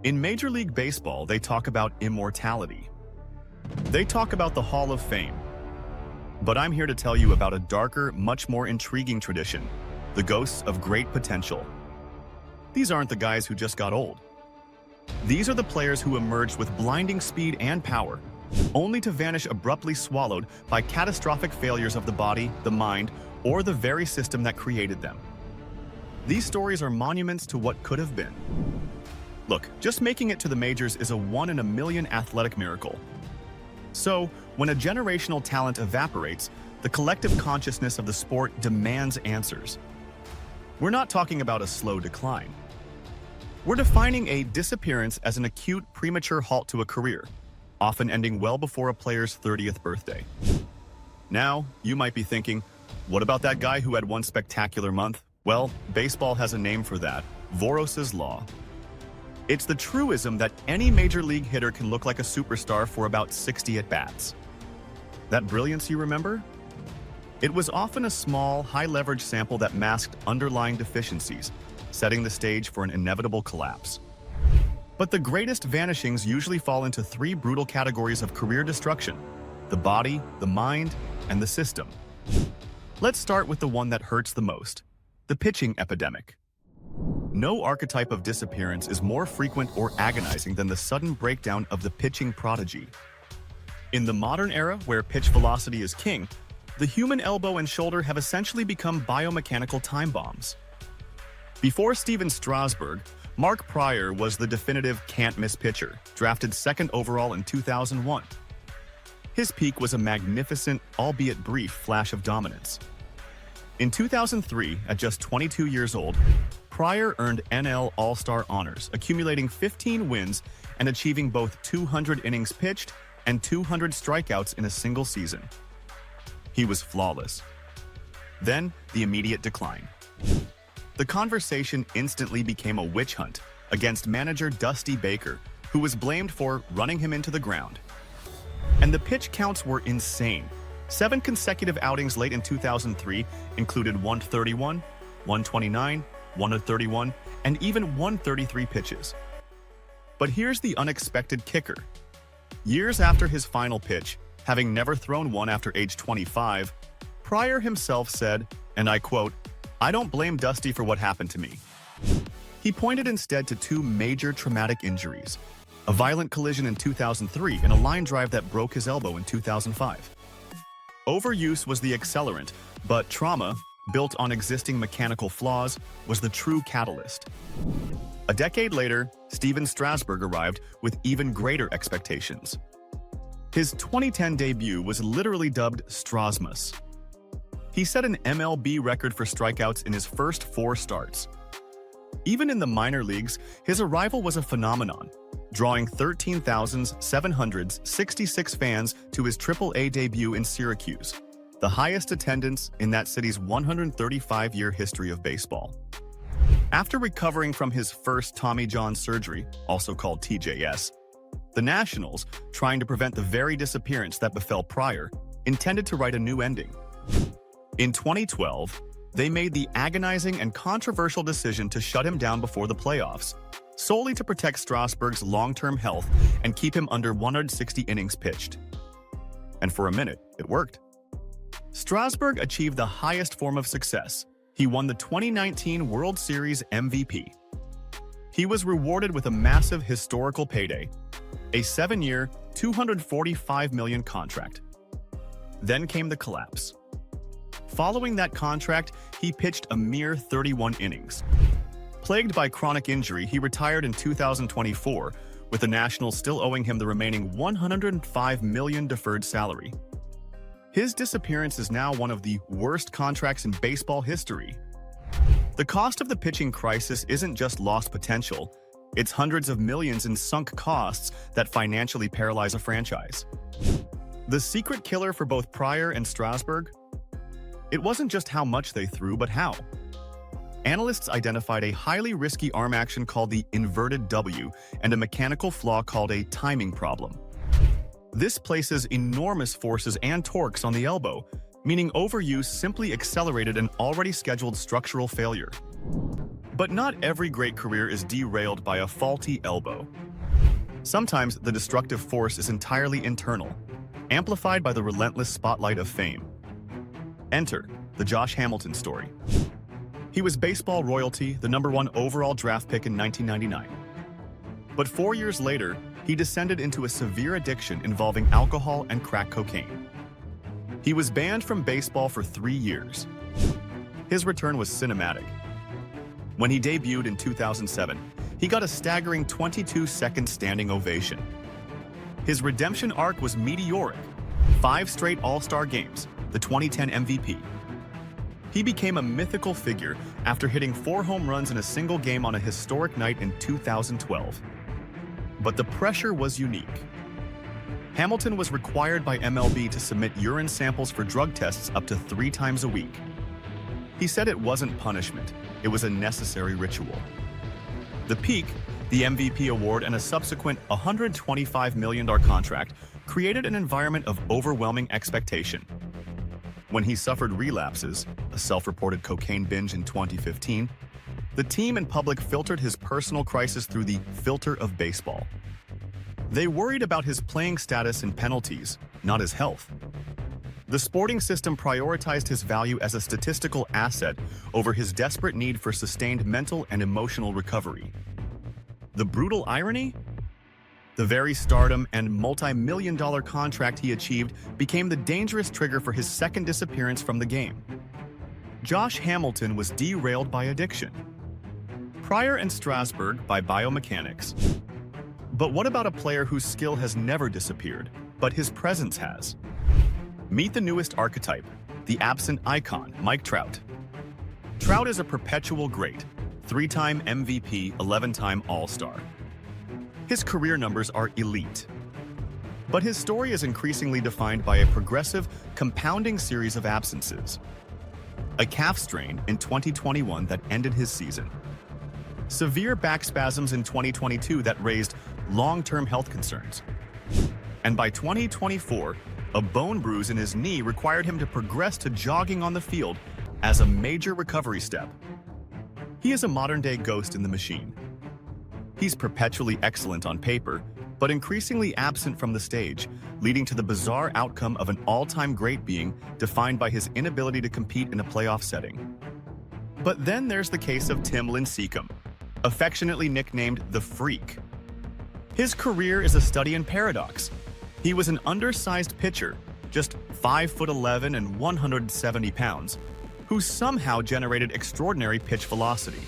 In Major League Baseball, they talk about immortality. They talk about the Hall of Fame. But I'm here to tell you about a darker, much more intriguing tradition, the ghosts of great potential. These aren't the guys who just got old. These are the players who emerged with blinding speed and power, only to vanish abruptly swallowed by catastrophic failures of the body, the mind, or the very system that created them. These stories are monuments to what could have been. Look, just making it to the majors is a one-in-a-million athletic miracle. So, when a generational talent evaporates, the collective consciousness of the sport demands answers. We're not talking about a slow decline. We're defining a disappearance as an acute, premature halt to a career, often ending well before a player's 30th birthday. Now, you might be thinking, what about that guy who had one spectacular month? Well, baseball has a name for that, Voros's Law. It's the truism that any major league hitter can look like a superstar for about 60 at-bats. That brilliance you remember? It was often a small, high-leverage sample that masked underlying deficiencies, setting the stage for an inevitable collapse. But the greatest vanishings usually fall into three brutal categories of career destruction: the body, the mind, and the system. Let's start with the one that hurts the most, the pitching epidemic. No archetype of disappearance is more frequent or agonizing than the sudden breakdown of the pitching prodigy. In the modern era, where pitch velocity is king, the human elbow and shoulder have essentially become biomechanical time bombs. Before Steven Strasburg, Mark Prior was the definitive can't-miss pitcher, drafted second overall in 2001. His peak was a magnificent, albeit brief, flash of dominance. In 2003, at just 22 years old, Prior earned NL All-Star honors, accumulating 15 wins and achieving both 200 innings pitched and 200 strikeouts in a single season. He was flawless. Then, the immediate decline. The conversation instantly became a witch hunt against manager Dusty Baker, who was blamed for running him into the ground. And the pitch counts were insane. 7 consecutive outings late in 2003 included 131, 129, 131, and even 133 pitches. But here's the unexpected kicker. Years after his final pitch, having never thrown one after age 25, Prior himself said, and I quote, "I don't blame Dusty for what happened to me." He pointed instead to 2 major traumatic injuries: a violent collision in 2003 and a line drive that broke his elbow in 2005. Overuse was the accelerant, but trauma, built on existing mechanical flaws, was the true catalyst. A decade later, Steven Strasburg arrived with even greater expectations. His 2010 debut was literally dubbed Strasmus. He set an MLB record for strikeouts in his first 4 starts. Even in the minor leagues, his arrival was a phenomenon, drawing 13,766 fans to his AAA debut in Syracuse, the highest attendance in that city's 135-year history of baseball. After recovering from his first Tommy John surgery, also called TJS, the Nationals, trying to prevent the very disappearance that befell Prior, intended to write a new ending. In 2012, they made the agonizing and controversial decision to shut him down before the playoffs, solely to protect Strasburg's long-term health and keep him under 160 innings pitched. And for a minute, it worked. Strasburg achieved the highest form of success. He won the 2019 World Series MVP. He was rewarded with a massive historical payday, a 7-year, $245 million contract. Then came the collapse. Following that contract, he pitched a mere 31 innings. Plagued by chronic injury, he retired in 2024, with the Nationals still owing him the remaining $105 million deferred salary. His disappearance is now one of the worst contracts in baseball history. The cost of the pitching crisis isn't just lost potential, it's hundreds of millions in sunk costs that financially paralyze a franchise. The secret killer for both Prior and Strasburg? It wasn't just how much they threw, but how. Analysts identified a highly risky arm action called the inverted W and a mechanical flaw called a timing problem. This places enormous forces and torques on the elbow, meaning overuse simply accelerated an already scheduled structural failure. But not every great career is derailed by a faulty elbow. Sometimes the destructive force is entirely internal, amplified by the relentless spotlight of fame. Enter the Josh Hamilton story. He was baseball royalty, the #1 overall draft pick in 1999. But 4 years later, he descended into a severe addiction involving alcohol and crack cocaine. He was banned from baseball for 3 years. His return was cinematic. When he debuted in 2007, he got a staggering 22-second standing ovation. His redemption arc was meteoric. 5 straight All-Star games, the 2010 MVP. He became a mythical figure after hitting 4 home runs in a single game on a historic night in 2012. But the pressure was unique. Hamilton was required by MLB to submit urine samples for drug tests up to 3 times a week. He said it wasn't punishment, it was a necessary ritual. The peak, the MVP award, and a subsequent $125 million contract created an environment of overwhelming expectation. When he suffered relapses, a self-reported cocaine binge in 2015, the team and public filtered his personal crisis through the filter of baseball. They worried about his playing status and penalties, not his health. The sporting system prioritized his value as a statistical asset over his desperate need for sustained mental and emotional recovery. The brutal irony? The very stardom and multi-million-dollar contract he achieved became the dangerous trigger for his second disappearance from the game. Josh Hamilton was derailed by addiction. Pryor and Strasburg by biomechanics. But what about a player whose skill has never disappeared, but his presence has? Meet the newest archetype, the absent icon, Mike Trout. Trout is a perpetual great, 3-time MVP, 11-time All-Star. His career numbers are elite. But his story is increasingly defined by a progressive, compounding series of absences. A calf strain in 2021 that ended his season. Severe back spasms in 2022 that raised long-term health concerns. And by 2024, a bone bruise in his knee required him to progress to jogging on the field as a major recovery step. He is a modern-day ghost in the machine. He's perpetually excellent on paper, but increasingly absent from the stage, leading to the bizarre outcome of an all-time great being defined by his inability to compete in a playoff setting. But then there's the case of Tim Lincecum, affectionately nicknamed the Freak. His career is a study in paradox. He was an undersized pitcher, just 5'11" and 170 pounds, who somehow generated extraordinary pitch velocity.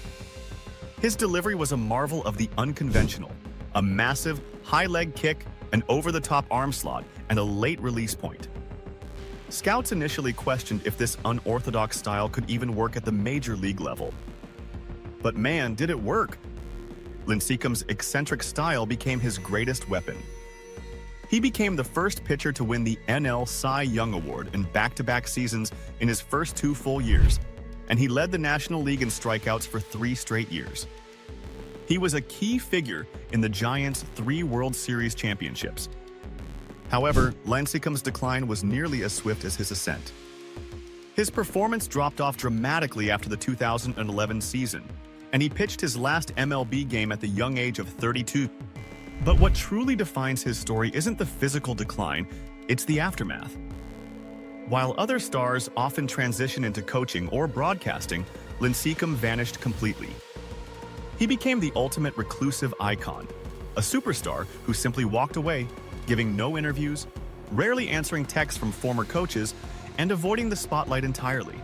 His delivery was a marvel of the unconventional, a massive, high leg kick, an over-the-top arm slot, and a late release point. Scouts initially questioned if this unorthodox style could even work at the major league level. But man, did it work! Lincecum's eccentric style became his greatest weapon. He became the first pitcher to win the NL Cy Young Award in back-to-back seasons in his first 2 full years, and he led the National League in strikeouts for 3 straight years. He was a key figure in the Giants' 3 World Series championships. However, Lincecum's decline was nearly as swift as his ascent. His performance dropped off dramatically after the 2011 season, and he pitched his last MLB game at the young age of 32. But what truly defines his story isn't the physical decline, it's the aftermath. While other stars often transition into coaching or broadcasting, Lincecum vanished completely. He became the ultimate reclusive icon, a superstar who simply walked away, giving no interviews, rarely answering texts from former coaches, and avoiding the spotlight entirely.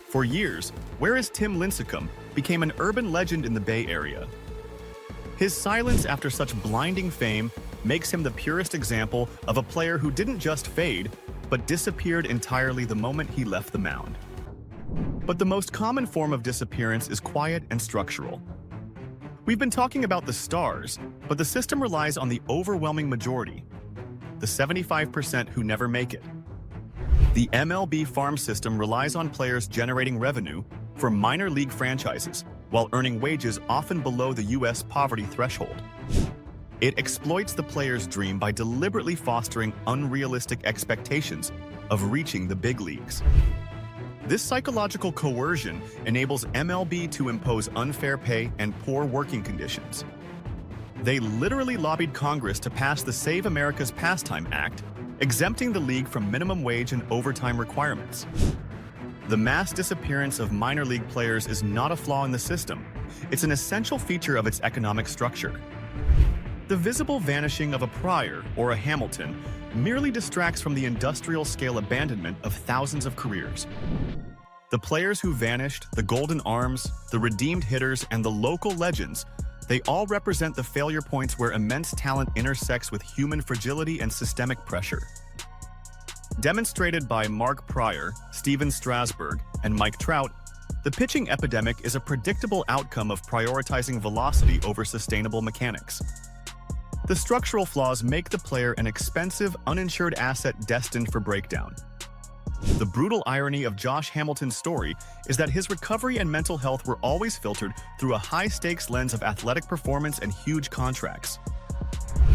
For years, "Where is Tim Lincecum?" became an urban legend in the Bay Area. His silence after such blinding fame makes him the purest example of a player who didn't just fade, but disappeared entirely the moment he left the mound. But the most common form of disappearance is quiet and structural. We've been talking about the stars, but the system relies on the overwhelming majority, the 75% who never make it. The MLB farm system relies on players generating revenue for minor league franchises while earning wages often below the U.S. poverty threshold. It exploits the player's dream by deliberately fostering unrealistic expectations of reaching the big leagues. This psychological coercion enables MLB to impose unfair pay and poor working conditions. They literally lobbied Congress to pass the Save America's Pastime Act, exempting the league from minimum wage and overtime requirements. The mass disappearance of minor league players is not a flaw in the system. It's an essential feature of its economic structure. The visible vanishing of a Pryor or a Hamilton merely distracts from the industrial-scale abandonment of thousands of careers. The players who vanished, the golden arms, the redeemed hitters, and the local legends, they all represent the failure points where immense talent intersects with human fragility and systemic pressure. Demonstrated by Mark Pryor, Steven Strasburg, and Mike Trout, the pitching epidemic is a predictable outcome of prioritizing velocity over sustainable mechanics. The structural flaws make the player an expensive, uninsured asset destined for breakdown. The brutal irony of Josh Hamilton's story is that his recovery and mental health were always filtered through a high-stakes lens of athletic performance and huge contracts.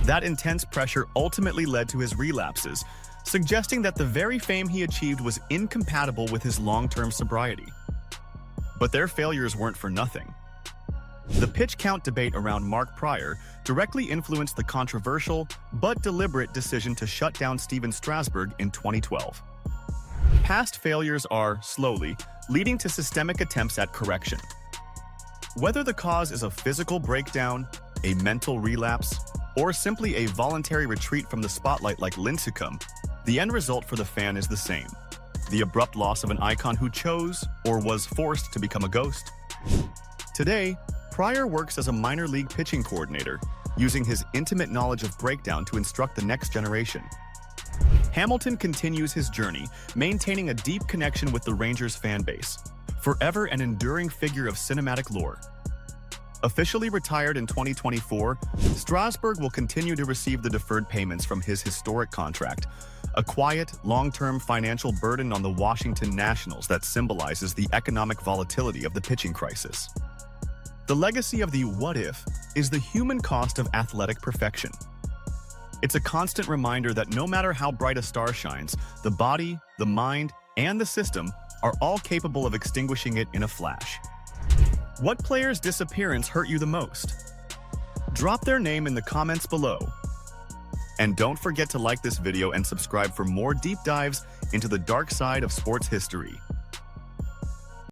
That intense pressure ultimately led to his relapses, suggesting that the very fame he achieved was incompatible with his long-term sobriety. But their failures weren't for nothing. The pitch count debate around Mark Pryor directly influenced the controversial but deliberate decision to shut down Steven Strasburg in 2012. Past failures are, slowly, leading to systemic attempts at correction. Whether the cause is a physical breakdown, a mental relapse, or simply a voluntary retreat from the spotlight like Lincecum, the end result for the fan is the same: the abrupt loss of an icon who chose, or was forced, to become a ghost. Today, Pryor works as a minor league pitching coordinator, using his intimate knowledge of breakdown to instruct the next generation. Hamilton continues his journey, maintaining a deep connection with the Rangers fan base, forever an enduring figure of cinematic lore. Officially retired in 2024, Strasburg will continue to receive the deferred payments from his historic contract, a quiet, long-term financial burden on the Washington Nationals that symbolizes the economic volatility of the pitching crisis. The legacy of the "what if" is the human cost of athletic perfection. It's a constant reminder that no matter how bright a star shines, the body, the mind, and the system are all capable of extinguishing it in a flash. What player's disappearance hurt you the most? Drop their name in the comments below. And don't forget to like this video and subscribe for more deep dives into the dark side of sports history.